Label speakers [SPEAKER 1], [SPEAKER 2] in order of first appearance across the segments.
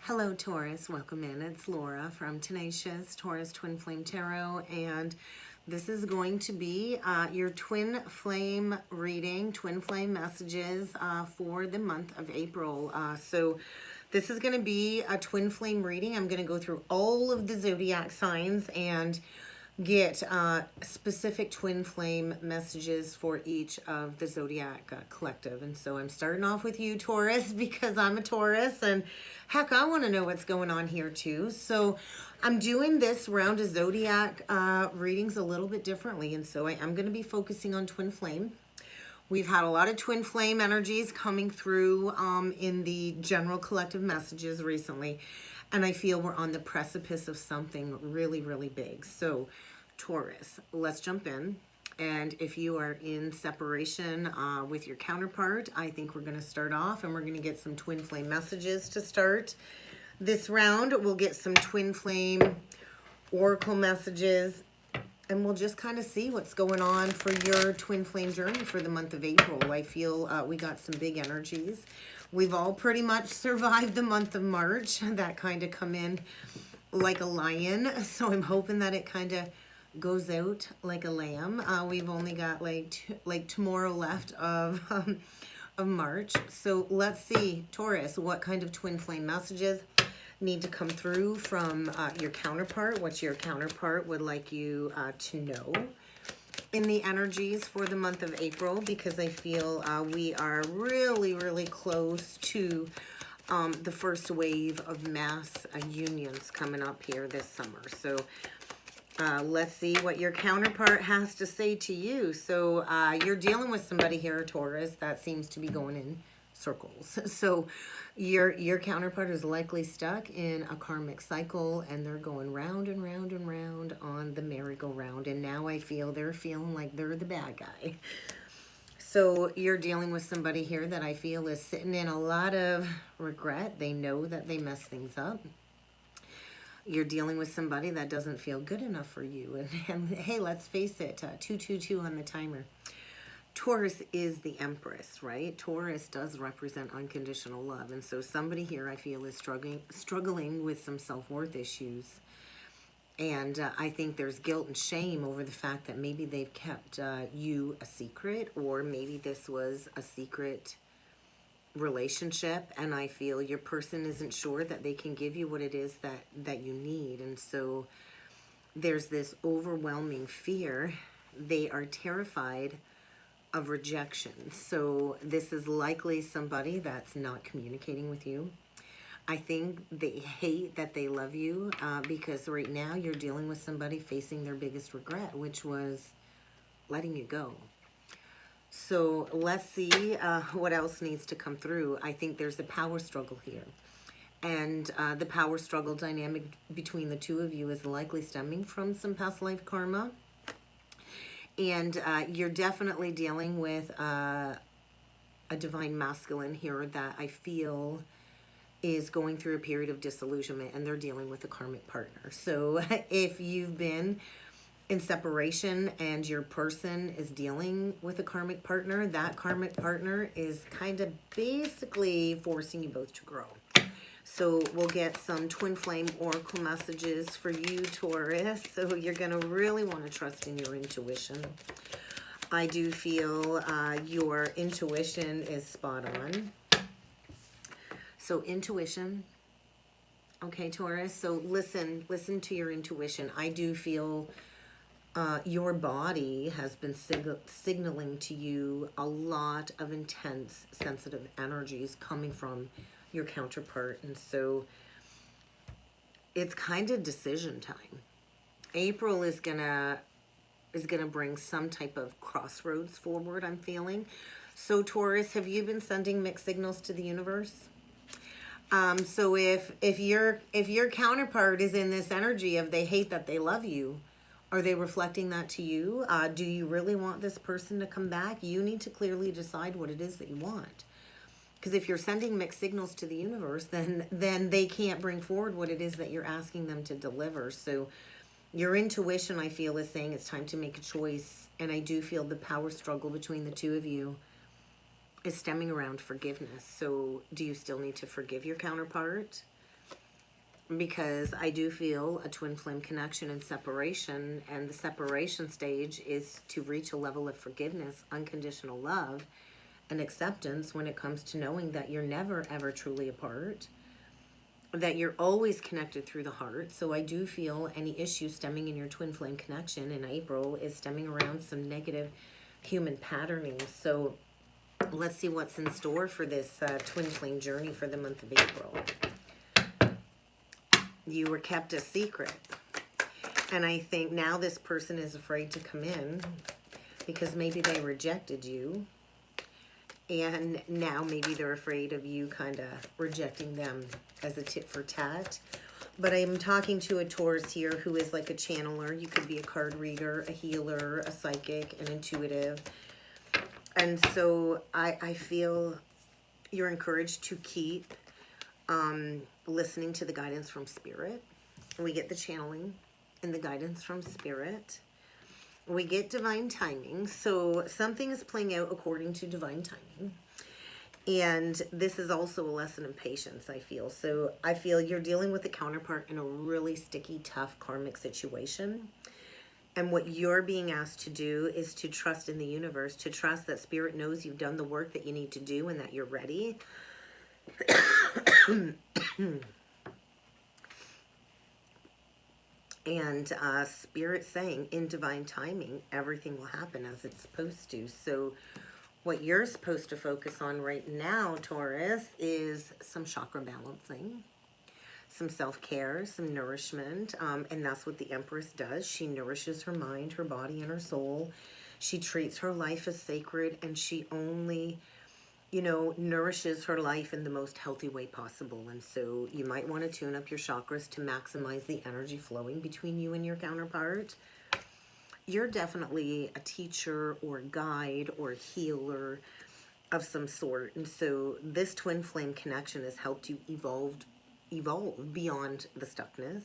[SPEAKER 1] Hello Taurus, welcome in. It's Laura from Tenacious Taurus Twin Flame Tarot, and this is going to be your twin flame reading, twin flame messages for the month of April. So this is going to be a twin flame reading. I'm going to go through all of the zodiac signs and get specific twin flame messages for each of the zodiac collective. And so I'm starting off with you, Taurus, because I'm a Taurus, and heck, I want to know what's going on here too. So I'm doing this round of zodiac readings a little bit differently, and so I am going to be focusing on twin flame. We've had a lot of twin flame energies coming through in the general collective messages recently, and I feel we're on the precipice of something really, really big. So Taurus, let's jump in. And if you are in separation with your counterpart, I think we're going to start off and we're going to get some twin flame messages to start this round. We'll get some twin flame oracle messages, and we'll just kind of see what's going on for your twin flame journey for the month of April. I feel we got some big energies. We've all pretty much survived the month of March. That kind of come in like a lion. So I'm hoping that it kind of goes out like a lamb. We've only got like tomorrow left of March. So let's see, Taurus, what kind of twin flame messages need to come through from your counterpart. What your counterpart would like you to know in the energies for the month of April, because I feel we are really, really close to the first wave of mass unions coming up here this summer. So let's see what your counterpart has to say to you. So you're dealing with somebody here, Taurus, that seems to be going in circles. So your counterpart is likely stuck in a karmic cycle, and they're going round and round and round on the merry-go-round. And now I feel they're feeling like they're the bad guy. So you're dealing with somebody here that I feel is sitting in a lot of regret. They know that they messed things up. You're dealing with somebody that doesn't feel good enough for you. And hey, let's face it, 222 on the timer. Taurus is the Empress, right? Taurus does represent unconditional love. And so somebody here I feel is struggling with some self-worth issues. And I think there's guilt and shame over the fact that maybe they've kept you a secret, or maybe this was a secret relationship, and I feel your person isn't sure that they can give you what it is that you need. And so there's this overwhelming fear. They are terrified of rejection. So this is likely somebody that's not communicating with you. I think they hate that they love you because right now you're dealing with somebody facing their biggest regret, which was letting you go. So let's see what else needs to come through. I think there's a power struggle here. And the power struggle dynamic between the two of you is likely stemming from some past life karma. And you're definitely dealing with a divine masculine here that I feel is going through a period of disillusionment, and they're dealing with a karmic partner. So if you've been in separation and your person is dealing with a karmic partner, that karmic partner is kind of basically forcing you both to grow. So we'll get some twin flame oracle messages for you, Taurus. So you're going to really want to trust in your intuition. I do feel your intuition is spot on. So intuition. Okay, Taurus. So listen to your intuition. I do feel your body has been signaling to you a lot of intense, sensitive energies coming from your counterpart. And so it's kind of decision time. April is gonna bring some type of crossroads forward, I'm feeling. So Taurus, have you been sending mixed signals to the universe? So if your counterpart is in this energy of they hate that they love you, are they reflecting that to you? Do you really want this person to come back? You need to clearly decide what it is that you want. Because if you're sending mixed signals to the universe, then they can't bring forward what it is that you're asking them to deliver. So your intuition, I feel, is saying it's time to make a choice. And I do feel the power struggle between the two of you is stemming around forgiveness. So do you still need to forgive your counterpart? because I do feel a twin flame connection and separation, and the separation stage is to reach a level of forgiveness, unconditional love, and acceptance when it comes to knowing that you're never ever truly apart, that you're always connected through the heart. So I do feel any issue stemming in your twin flame connection in April is stemming around some negative human patterning. So let's see what's in store for this twin flame journey for the month of April. You were kept a secret. And I think now this person is afraid to come in because maybe they rejected you. And now maybe they're afraid of you kind of rejecting them as a tit for tat. But I'm talking to a Taurus here who is like a channeler. You could be a card reader, a healer, a psychic, an intuitive. And so I feel you're encouraged to keep listening to the guidance from Spirit. We get the channeling and the guidance from Spirit. We get divine timing. So something is playing out according to divine timing. And this is also a lesson in patience, I feel. So I feel you're dealing with a counterpart in a really sticky, tough karmic situation. And what you're being asked to do is to trust in the universe, to trust that Spirit knows you've done the work that you need to do and that you're ready. And Spirit saying in divine timing, everything will happen as it's supposed to. So what you're supposed to focus on right now, Taurus, is some chakra balancing, some self-care, some nourishment. And that's what the Empress does. She nourishes her mind, her body, and her soul. She treats her life as sacred, and she only, you know, nourishes her life in the most healthy way possible. And so you might want to tune up your chakras to maximize the energy flowing between you and your counterpart. You're definitely a teacher or guide or healer of some sort. And so this twin flame connection has helped you evolve beyond the stuckness.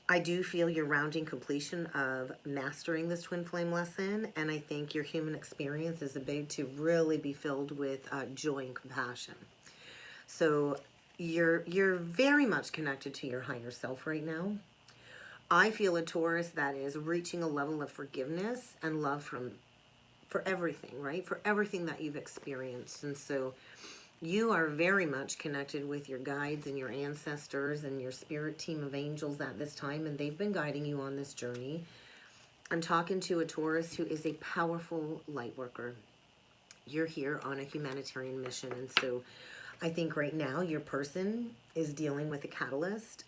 [SPEAKER 1] I do feel you're rounding completion of mastering this twin flame lesson, and I think your human experience is about to really be filled with joy and compassion. So you're very much connected to your higher self right now. I feel a Taurus that is reaching a level of forgiveness and love for everything, right? For everything that you've experienced. And so you are very much connected with your guides and your ancestors and your spirit team of angels at this time, and they've been guiding you on this journey. I'm talking to a Taurus who is a powerful light worker. You're here on a humanitarian mission, and so I think right now your person is dealing with a catalyst,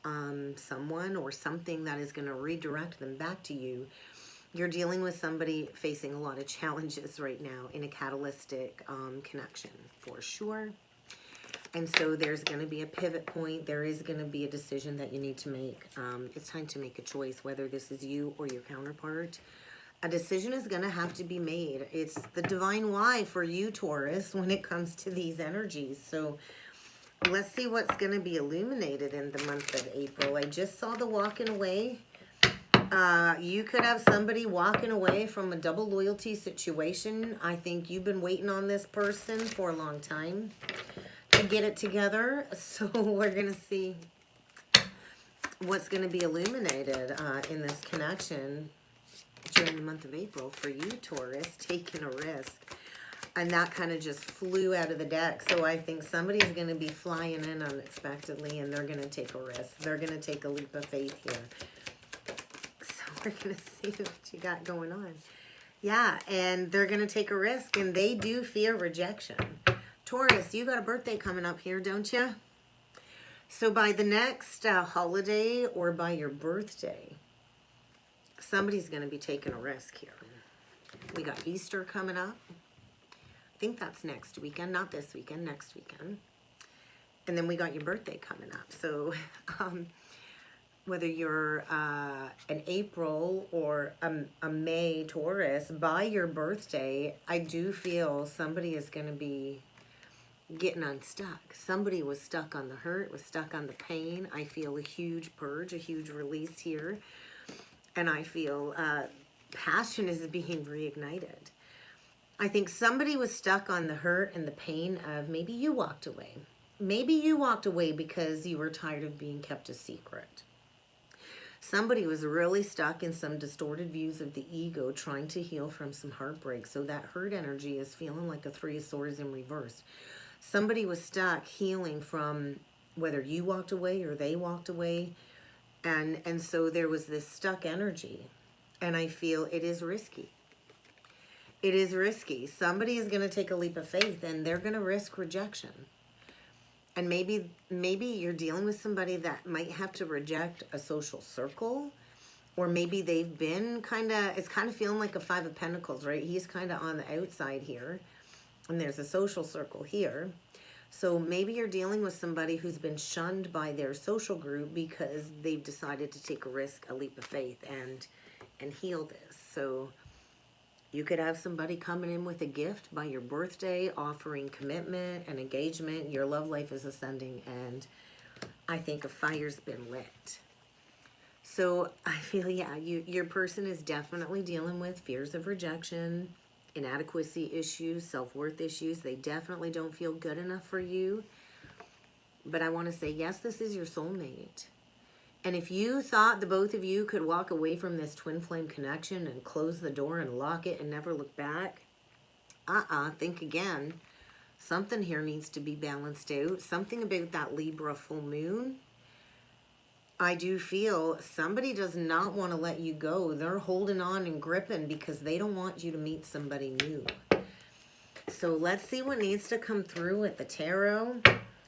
[SPEAKER 1] someone or something that is going to redirect them back to you. You're dealing with somebody facing a lot of challenges right now in a catalytic connection, for sure. And so there's going to be a pivot point. There is going to be a decision that you need to make. It's time to make a choice, whether this is you or your counterpart. A decision is going to have to be made. It's the divine why for you, Taurus, when it comes to these energies. So let's see what's going to be illuminated in the month of April. I just saw the walking away. You could have somebody walking away from a double loyalty situation. I think you've been waiting on this person for a long time to get it together. So we're going to see what's going to be illuminated in this connection during the month of April for you, Taurus, taking a risk. And that kind of just flew out of the deck. So I think somebody's going to be flying in unexpectedly, and they're going to take a risk. They're going to take a leap of faith here. We're going to see what you got going on. Yeah, and they're going to take a risk, and they do fear rejection. Taurus, you got a birthday coming up here, don't you? So by the next holiday or by your birthday, somebody's going to be taking a risk here. We got Easter coming up. I think that's next weekend, not this weekend, next weekend. And then we got your birthday coming up. So whether you're an April or a May Taurus, by your birthday, I do feel somebody is going to be getting unstuck. Somebody was stuck on the hurt, was stuck on the pain. I feel a huge purge, a huge release here. And I feel passion is being reignited. I think somebody was stuck on the hurt and the pain of maybe you walked away. maybe you walked away because you were tired of being kept a secret. Somebody was really stuck in some distorted views of the ego, trying to heal from some heartbreak. So that hurt energy is feeling like a 3 of Swords in reverse. Somebody was stuck healing from whether you walked away or they walked away. And so there was this stuck energy. And I feel it is risky. It is risky. Somebody is going to take a leap of faith and they're going to risk rejection. And maybe you're dealing with somebody that might have to reject a social circle, or maybe they've been it's kind of feeling like a 5 of Pentacles, right? He's kind of on the outside here, and there's a social circle here. So maybe you're dealing with somebody who's been shunned by their social group because they've decided to take a risk, a leap of faith, and heal this. So you could have somebody coming in with a gift by your birthday, offering commitment and engagement. Your love life is ascending, and I think a fire's been lit. So I feel, yeah, your person is definitely dealing with fears of rejection, inadequacy issues, self-worth issues. They definitely don't feel good enough for you. But I want to say, yes, this is your soulmate. And if you thought the both of you could walk away from this twin flame connection and close the door and lock it and never look back, think again. Something here needs to be balanced out. Something about that Libra full moon. I do feel somebody does not want to let you go. They're holding on and gripping because they don't want you to meet somebody new. So let's see what needs to come through with the tarot.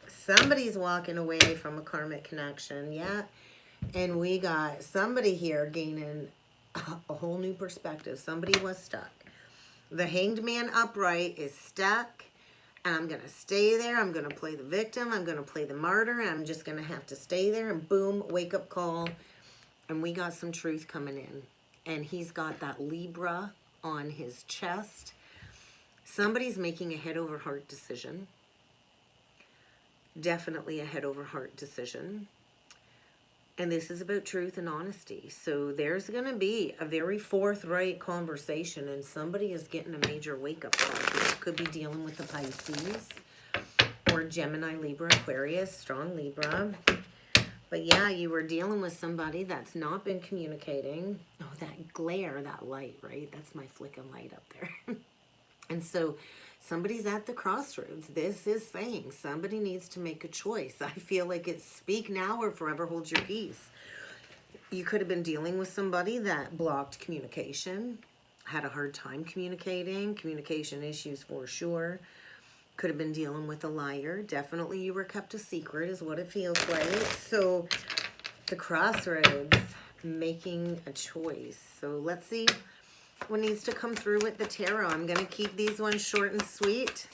[SPEAKER 1] Somebody's walking away from a karmic connection, yeah. And we got somebody here gaining a whole new perspective. Somebody was stuck. The Hanged Man upright is stuck. And I'm going to stay there. I'm going to play the victim. I'm going to play the martyr. And I'm just going to have to stay there. And boom, wake up call. And we got some truth coming in. And he's got that Libra on his chest. Somebody's making a head over heart decision. Definitely a head over heart decision. And this is about truth and honesty. So there's going to be a very forthright conversation, and somebody is getting a major wake-up call. You could be dealing with the Pisces or Gemini, Libra, Aquarius, strong Libra. But yeah, you were dealing with somebody that's not been communicating. Oh, that glare, that light, right? That's my flicking light up there. And so somebody's at the crossroads. This is saying somebody needs to make a choice. I feel like it's speak now or forever hold your peace. You could have been dealing with somebody that blocked communication, had a hard time communicating, communication issues for sure. Could have been dealing with a liar. Definitely you were kept a secret is what it feels like. So the crossroads, making a choice. So let's see what needs to come through with the tarot. I'm going to keep these ones short and sweet.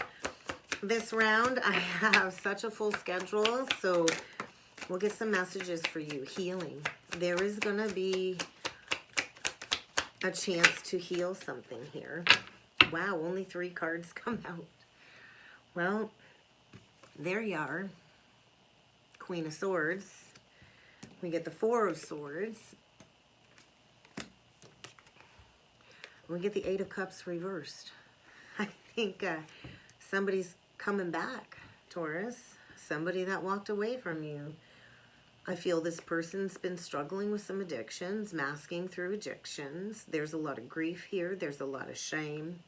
[SPEAKER 1] This round, I have such a full schedule, so we'll get some messages for you. Healing. There is going to be a chance to heal something here. Wow, only 3 cards come out. Well, there you are. Queen of Swords. We get the 4 of Swords. We get the 8 of Cups reversed. I think somebody's coming back, Taurus. Somebody that walked away from you. I feel this person's been struggling with some addictions, masking through addictions. There's a lot of grief here. There's a lot of shame.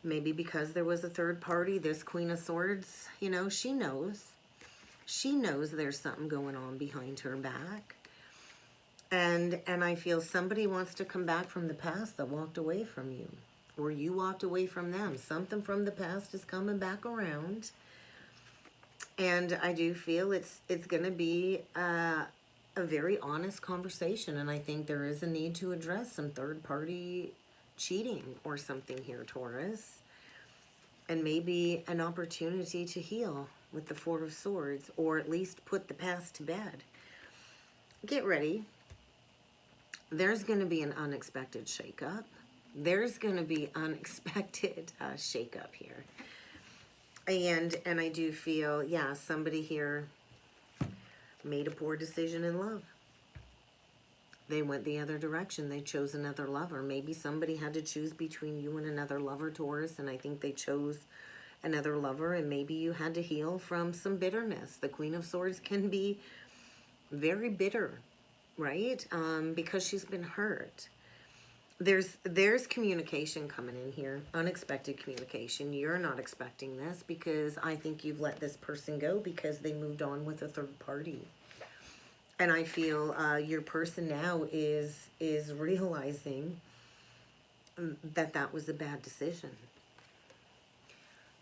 [SPEAKER 1] Maybe because there was a third party. This Queen of Swords, you know, she knows. She knows there's something going on behind her back. And I feel somebody wants to come back from the past that walked away from you. Or you walked away from them. Something from the past is coming back around. And I do feel it's going to be a very honest conversation. And I think there is a need to address some third-party cheating or something here, Taurus. And maybe an opportunity to heal with the 4 of Swords. Or at least put the past to bed. Get ready. There's going to be an unexpected shakeup. There's going to be unexpected shakeup here. And I do feel, yeah, somebody here made a poor decision in love. They went the other direction. They chose another lover. Maybe somebody had to choose between you and another lover, Taurus, and I think they chose another lover, and maybe you had to heal from some bitterness. The Queen of Swords can be very bitter, right? Because she's been hurt. There's communication coming in here, unexpected communication. You're not expecting this because I think you've let this person go because they moved on with a third party. And I feel your person now is realizing that was a bad decision.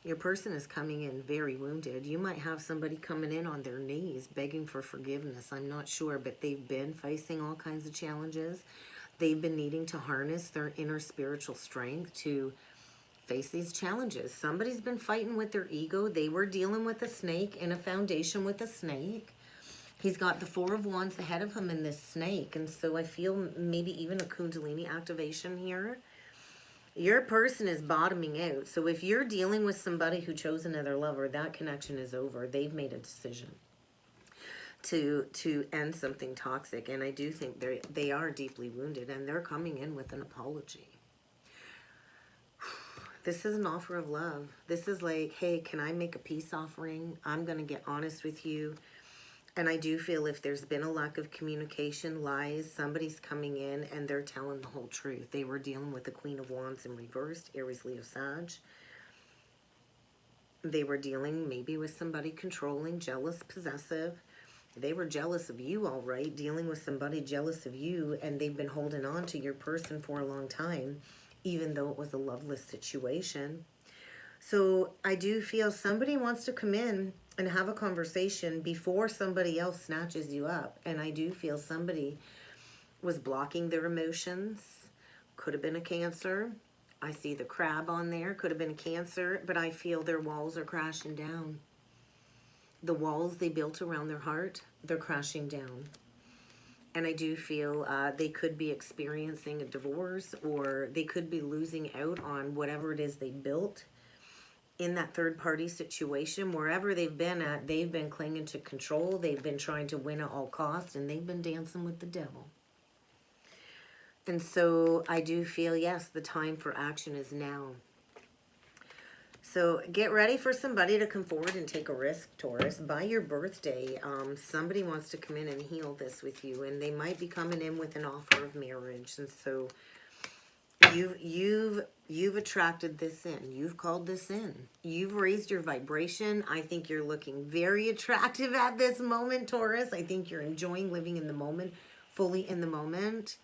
[SPEAKER 1] Your person is coming in very wounded. You might have somebody coming in on their knees begging for forgiveness. I'm not sure, but they've been facing all kinds of challenges. They've been needing to harness their inner spiritual strength to face these challenges. Somebody's been fighting with their ego. They were dealing with a snake in a foundation with a snake. He's got the Four of Wands ahead of him in this snake. And so I feel maybe even a Kundalini activation here. Your person is bottoming out. So if you're dealing with somebody who chose another lover, that connection is over. They've made a decision to end something toxic. And I do think they are deeply wounded, and they're coming in with an apology. This is an offer of love. This is like, hey, can I make a peace offering? I'm going to get honest with you. And I do feel if there's been a lack of communication, lies, somebody's coming in and they're telling the whole truth. They were dealing with the Queen of Wands in reversed, Aries, Leo, Sag. They were dealing maybe with somebody controlling, jealous, possessive. They were jealous of you, all right, dealing with somebody jealous of you, and they've been holding on to your person for a long time, even though it was a loveless situation. So I do feel somebody wants to come in and have a conversation before somebody else snatches you up. And I do feel somebody was blocking their emotions. Could have been a Cancer. I see the crab on there. Could have been a Cancer. But I feel their walls are crashing down. The walls they built around their heart, they're crashing down. And I do feel they could be experiencing a divorce, or they could be losing out on whatever it is they built in that third-party situation. Wherever they've been at, they've been clinging to control. They've been trying to win at all costs, and they've been dancing with the devil. And so I do feel, yes, the time for action is now. So get ready for somebody to come forward and take a risk, Taurus. By your birthday, somebody wants to come in and heal this with you, and they might be coming in with an offer of marriage. And so you've attracted this in. You've called this in. You've raised your vibration. I think you're looking very attractive at this moment, Taurus. I think you're enjoying living in the moment, fully in the moment.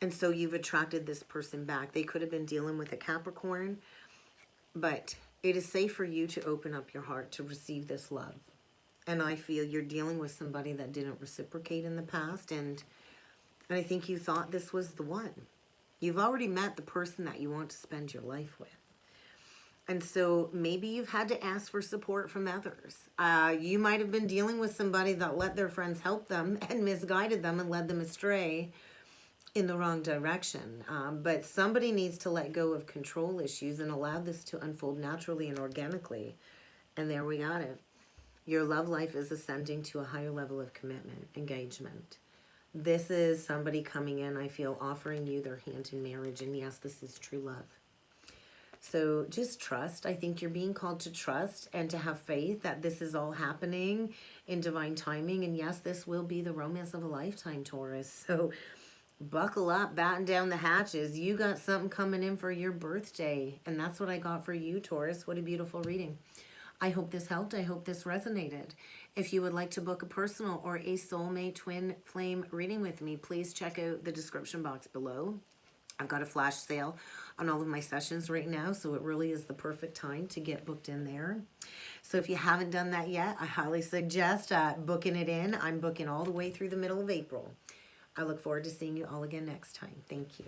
[SPEAKER 1] And so you've attracted this person back. They could have been dealing with a Capricorn, but it is safe for you to open up your heart to receive this love. And I feel you're dealing with somebody that didn't reciprocate in the past, and I think you thought this was the one. You've already met the person that you want to spend your life with. And so maybe you've had to ask for support from others. You might have been dealing with somebody that let their friends help them and misguided them and led them astray in the wrong direction. But somebody needs to let go of control issues and allow this to unfold naturally and organically. And there we got it. Your love life is ascending to a higher level of commitment, engagement. This is somebody coming in, I feel, offering you their hand in marriage. And yes, this is true love. So just trust. I think you're being called to trust and to have faith that this is all happening in divine timing. And yes, this will be the romance of a lifetime, Taurus. So buckle up, batten down the hatches. You got something coming in for your birthday. And that's what I got for you, Taurus. What a beautiful reading. I hope this helped. I hope this resonated. If you would like to book a personal or a soulmate twin flame reading with me, please check out the description box below. I've got a flash sale on all of my sessions right now, so it really is the perfect time to get booked in there. So if you haven't done that yet, I highly suggest booking it in. I'm booking all the way through the middle of April. I look forward to seeing you all again next time. Thank you.